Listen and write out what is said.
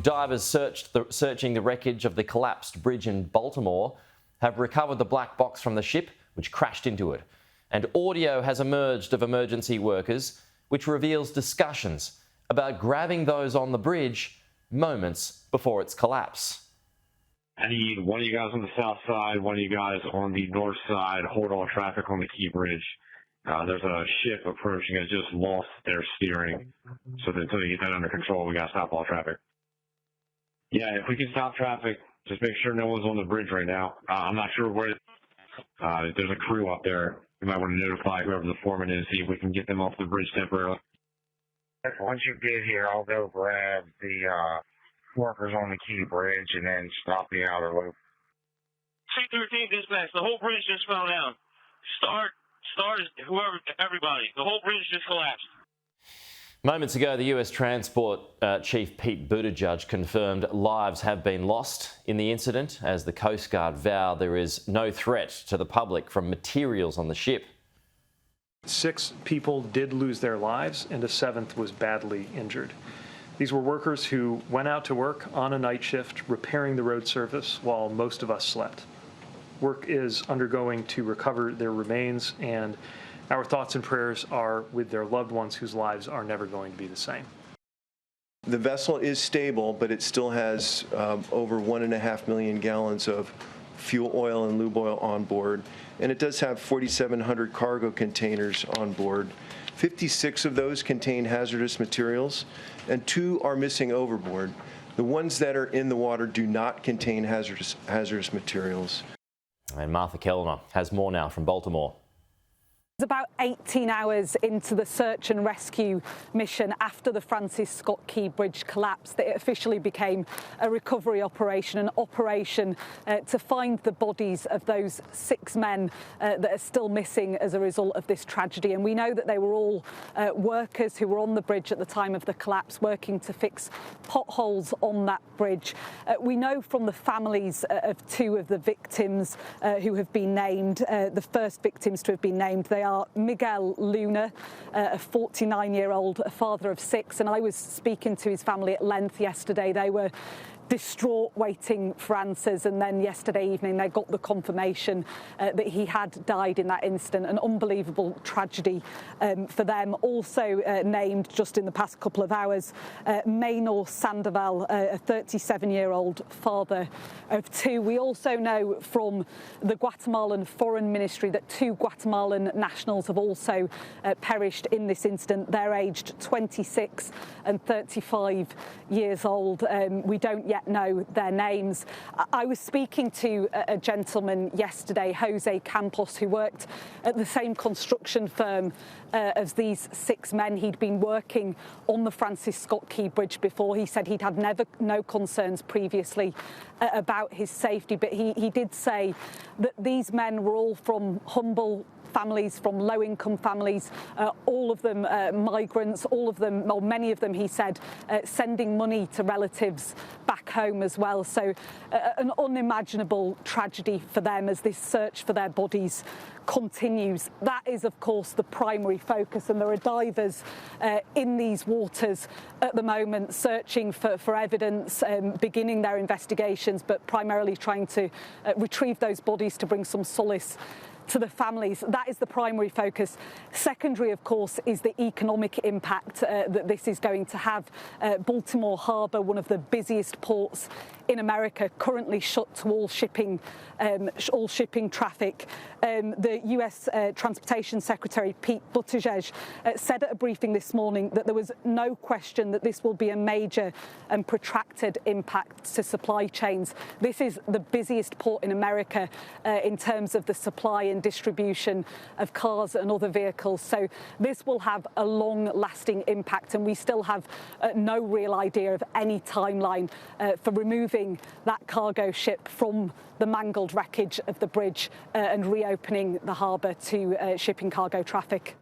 Divers searching the wreckage of the collapsed bridge in Baltimore have recovered the black box from the ship, which crashed into it. And audio has emerged of emergency workers, which reveals discussions about grabbing those on the bridge moments before its collapse. I need one of you guys on the south side, one of you guys on the north side, hold all traffic on the Key Bridge. There's a ship approaching that just lost their steering. So until you get that under control, we got to stop all traffic. Yeah, if we can stop traffic, just make sure no one's on the bridge right now. I'm not sure where. There's a crew up there. We might want to notify whoever the foreman is, see if we can get them off the bridge temporarily. Once you get here, I'll go grab the workers on the Key Bridge and then stop the outer loop. C-13 dispatch, the whole bridge just fell down. Start, whoever, everybody. The whole bridge just collapsed. Moments ago, the US Transport Chief Pete Buttigieg confirmed lives have been lost in the incident as the Coast Guard vow there is no threat to the public from materials on the ship. 6 people did lose their lives and a 7th was badly injured. These were workers who went out to work on a night shift repairing the road surface while most of us slept. Work is undergoing to recover their remains, and our thoughts and prayers are with their loved ones whose lives are never going to be the same. The vessel is stable, but it still has over 1.5 million gallons of fuel oil and lube oil on board, and it does have 4,700 cargo containers on board. 56 of those contain hazardous materials, and 2 are missing overboard. The ones that are in the water do not contain hazardous materials. And Martha Kellner has more now from Baltimore. About 18 hours into the search and rescue mission after the Francis Scott Key Bridge collapsed that it officially became a recovery operation, an operation to find the bodies of those 6 men that are still missing as a result of this tragedy. And we know that they were all workers who were on the bridge at the time of the collapse, working to fix potholes on that bridge. We know from the families of 2 of the victims who have been named, the first victims to have been named, they are Miguel Luna, a 49-year-old father of 6, and I was speaking to his family at length yesterday. They were distraught, waiting for answers, and then yesterday evening they got the confirmation that he had died in that incident. An unbelievable tragedy for them. Also named just in the past couple of hours, Maynor Sandoval, a 37-year-old father of 2. We also know from the Guatemalan Foreign Ministry that 2 Guatemalan nationals have also perished in this incident. They're aged 26 and 35 years old. We don't yet know their names. I was speaking to a gentleman yesterday, Jose Campos, who worked at the same construction firm as these 6 men. He'd been working on the Francis Scott Key Bridge before. He said he'd had no concerns previously about his safety, but he did say that these men were all from humble families, from low-income families, all of them migrants, all of them, well, many of them, he said, sending money to relatives back home as well. So an unimaginable tragedy for them as this search for their bodies continues. That is, of course, the primary focus, and there are divers in these waters at the moment searching for evidence, beginning their investigations, but primarily trying to retrieve those bodies to bring some solace to the families. That is the primary focus. Secondary, of course, is the economic impact that this is going to have. Baltimore Harbour, one of the busiest ports in America, currently shut to all shipping traffic. The US Transportation Secretary Pete Buttigieg said at a briefing this morning that there was no question that this will be a major and protracted impact to supply chains. This is the busiest port in America in terms of the supply and distribution of cars and other vehicles. So this will have a long-lasting impact, and we still have no real idea of any timeline for removing that cargo ship from the mangled wreckage of the bridge and reopening the harbour to shipping cargo traffic.